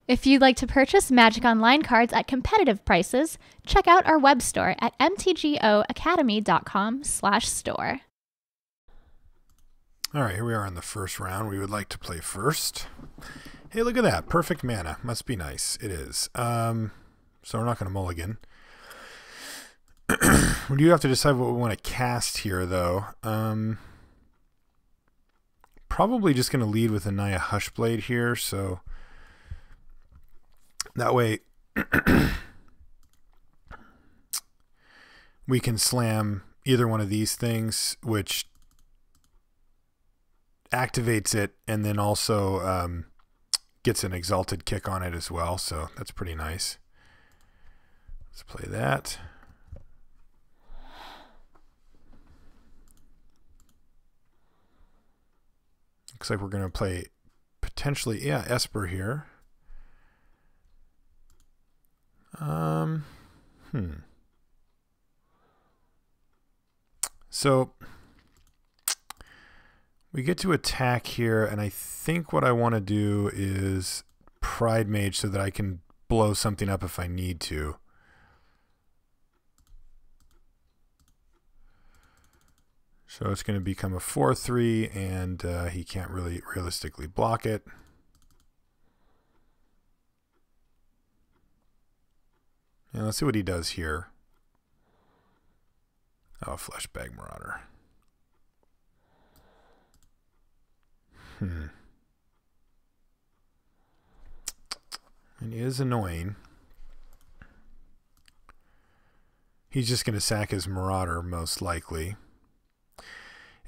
If you'd like to purchase Magic Online cards at competitive prices, check out our web store at mtgoacademy.com/store. All right, here we are in the first round. We would like to play first. Hey, look at that. Perfect mana. Must be nice. It is. So we're not going to mulligan. We do have to decide what we want to cast here, though. Probably just going to lead with Anaya Hushblade here, so that way we can slam either one of these things, which activates it and then also gets an exalted kick on it as well, so that's pretty nice. Let's play that. Looks like we're going to play potentially, yeah, Esper here. So we get to attack here, and I think what I want to do is Pride Mage so that I can blow something up if I need to. So it's going to become a 4/3, and he can't really realistically block it. And let's see what he does here. Oh, Fleshbag Marauder. And he is annoying. He's just going to sack his Marauder, most likely.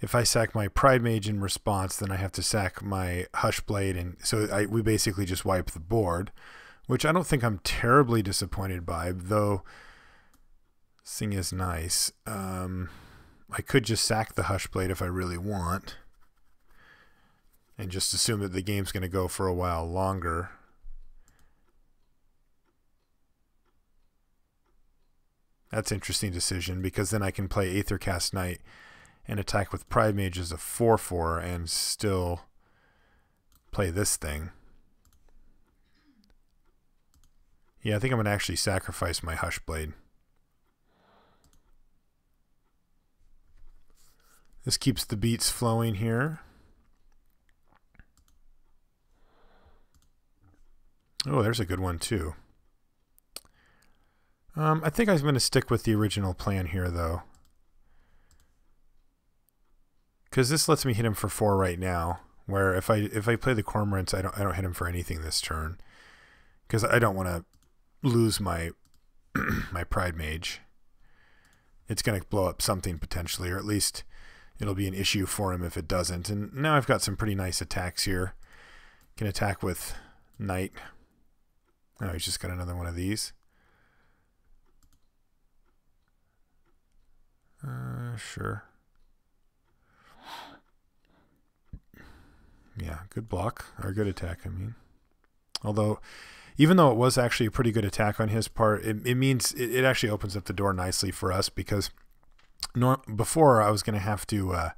If I sack my Pride Mage in response, then I have to sack my Hushblade, and so we basically just wipe the board, which I don't think I'm terribly disappointed by, though this thing is nice. I could just sack the Hushblade if I really want, and just assume that the game's going to go for a while longer. That's an interesting decision, because then I can play Aethercast Knight and attack with Pride Mage as a 4/4 and still play this thing. Yeah, I think I'm going to actually sacrifice my Hushblade. This keeps the beats flowing here. Oh, there's a good one too. I think I'm going to stick with the original plan here, though, because this lets me hit him for 4 right now. Where if I play the Cormorants, I don't hit him for anything this turn, because I don't want to lose my my Pride Mage. It's going to blow up something potentially, or at least it'll be an issue for him if it doesn't. And now I've got some pretty nice attacks here. Can attack with Knight. Oh, he's just got another one of these. Sure. Yeah, good block, or good attack, I mean. Although, even though it was actually a pretty good attack on his part, it means it actually opens up the door nicely for us, because before I was going to have to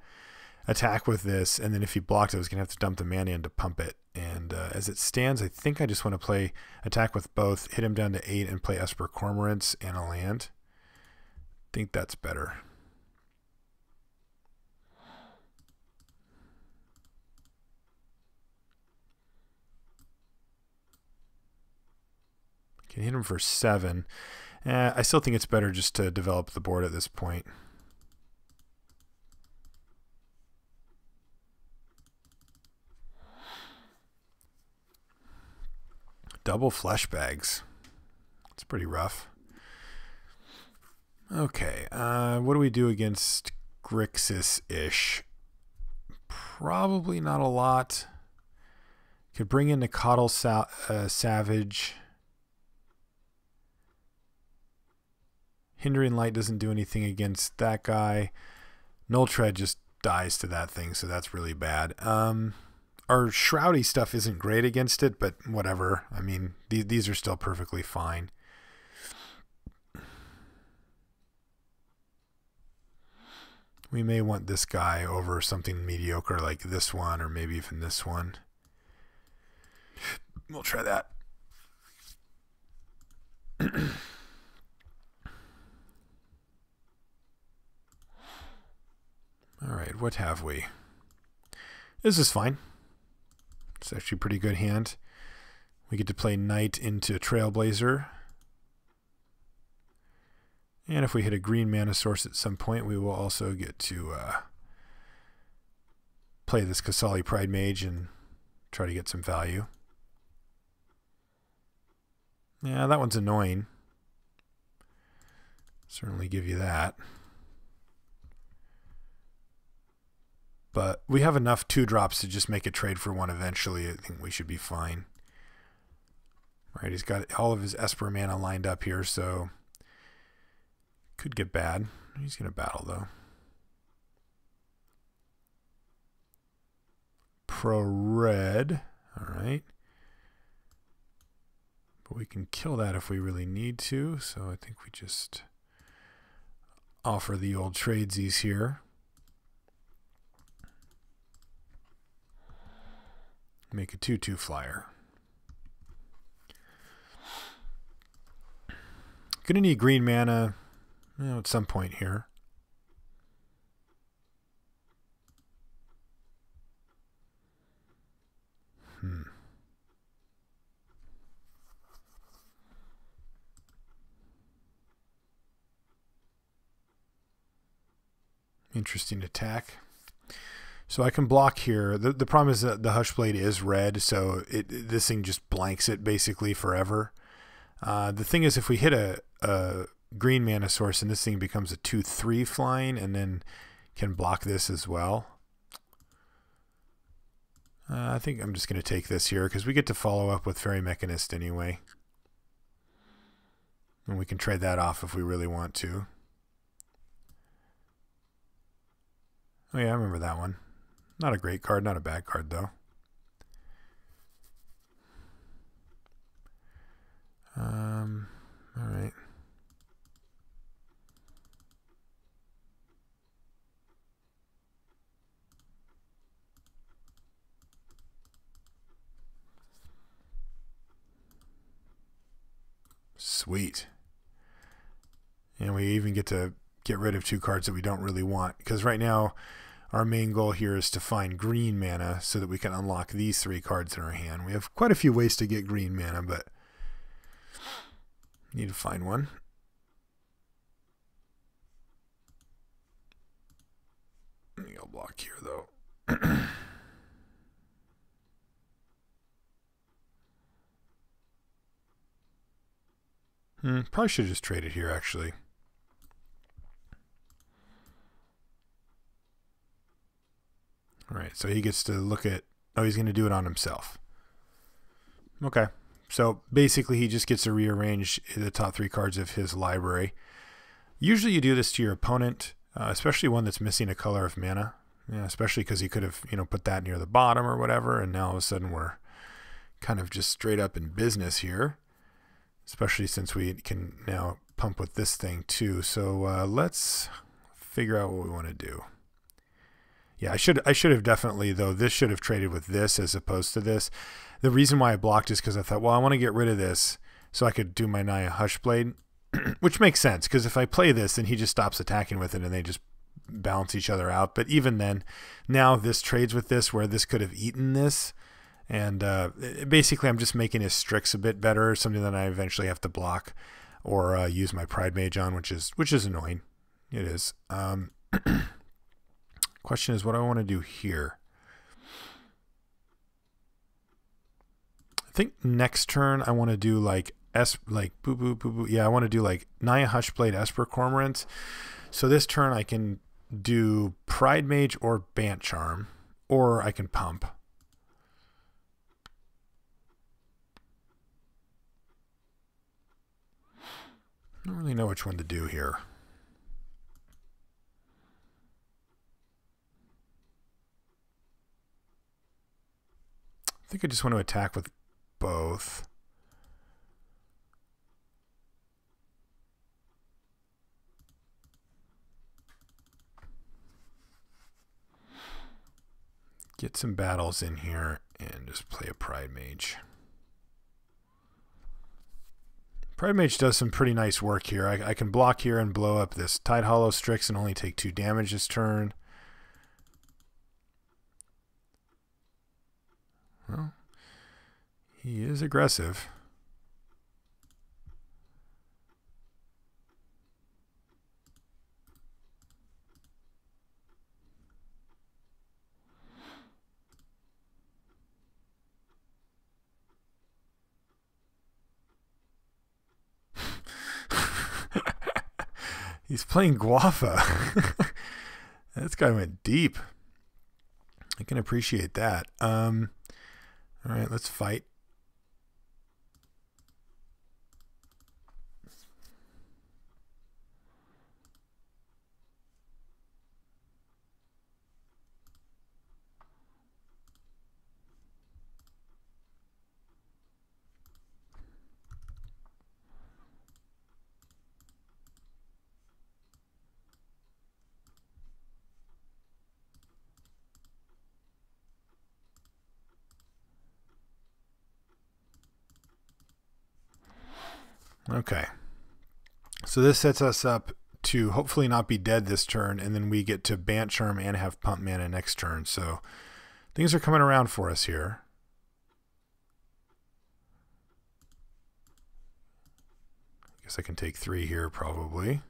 attack with this, and then if he blocked, I was going to have to dump the mana in to pump it. And as it stands, I think I just want to play attack with both, hit him down to 8, and play Esper Cormorants and a land. I think that's better. Can hit him for 7. I still think it's better just to develop the board at this point. Double Fleshbags. It's pretty rough. Okay, what do we do against Grixis-ish? Probably not a lot. Could bring in the Coddle Savage. Hindering Light doesn't do anything against that guy. Null Tread just dies to that thing, so that's really bad. Our Shroudy stuff isn't great against it, but whatever. I mean, these are still perfectly fine. We may want this guy over something mediocre like this one, or maybe even this one. We'll try that. All right, what have we? This is fine. It's actually a pretty good hand. We get to play Knight into Trailblazer. And if we hit a green mana source at some point, we will also get to play this Kasali Pride Mage and try to get some value. Yeah, that one's annoying. Certainly give you that. But we have enough 2-drops to just make a trade for one eventually. I think we should be fine. All right, he's got all of his Esper mana lined up here, so could get bad. He's going to battle, though. Pro red. All right. But we can kill that if we really need to, so I think we just offer the old tradesies here. Make a 2/2 flyer. Gonna need green mana, at some point here. Interesting attack. So I can block here. The problem is that the Hushblade is red, so this thing just blanks it basically forever. The thing is, if we hit a green mana source and this thing becomes a 2/3 flying and then can block this as well. I think I'm just going to take this here because we get to follow up with Fairy Mechanist anyway. And we can trade that off if we really want to. Oh yeah, I remember that one. Not a great card, not a bad card though. All right. Sweet. And we even get to get rid of 2 cards that we don't really want, because right now our main goal here is to find green mana so that we can unlock these 3 cards in our hand. We have quite a few ways to get green mana, but need to find one. I'll block here though. Probably should have just traded here actually. All right, so he gets to look at, oh, he's going to do it on himself. Okay, so basically he just gets to rearrange the top 3 cards of his library. Usually you do this to your opponent, especially one that's missing a color of mana. Yeah, especially because he could have, put that near the bottom or whatever, and now all of a sudden we're kind of just straight up in business here, especially since we can now pump with this thing too. So let's figure out what we want to do. Yeah, I should have definitely, though, this should have traded with this as opposed to this. The reason why I blocked is because I thought, well, I want to get rid of this so I could do my Naya Hushblade, which makes sense, because if I play this, then he just stops attacking with it and they just balance each other out. But even then, now this trades with this where this could have eaten this. And basically, I'm just making his Strix a bit better, something that I eventually have to block or use my Pride Mage on, which is annoying. It is. Question is, what do I want to do here? I think next turn I want to do like boo boo boo boo. Yeah, I want to do like Naya Hushblade Esper Cormorant. So this turn I can do Pride Mage or Bant Charm, or I can pump. I don't really know which one to do here. I think I just want to attack with both. Get some battles in here and just play a Pride Mage. Pride Mage does some pretty nice work here. I can block here and blow up this Tide Hollow Strix and only take 2 damage this turn. Well, he is aggressive. He's playing Guafa. This guy went deep. I can appreciate that. All right, let's fight. Okay, so this sets us up to hopefully not be dead this turn, and then we get to Bant Charm and have Pump Mana next turn. So things are coming around for us here. I guess I can take 3 here probably.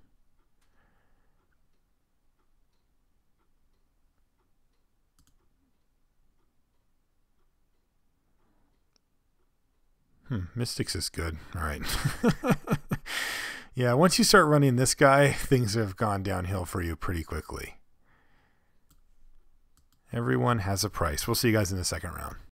Mystics is good. All right. Yeah, once you start running this guy, things have gone downhill for you pretty quickly. Everyone has a price. We'll see you guys in the second round.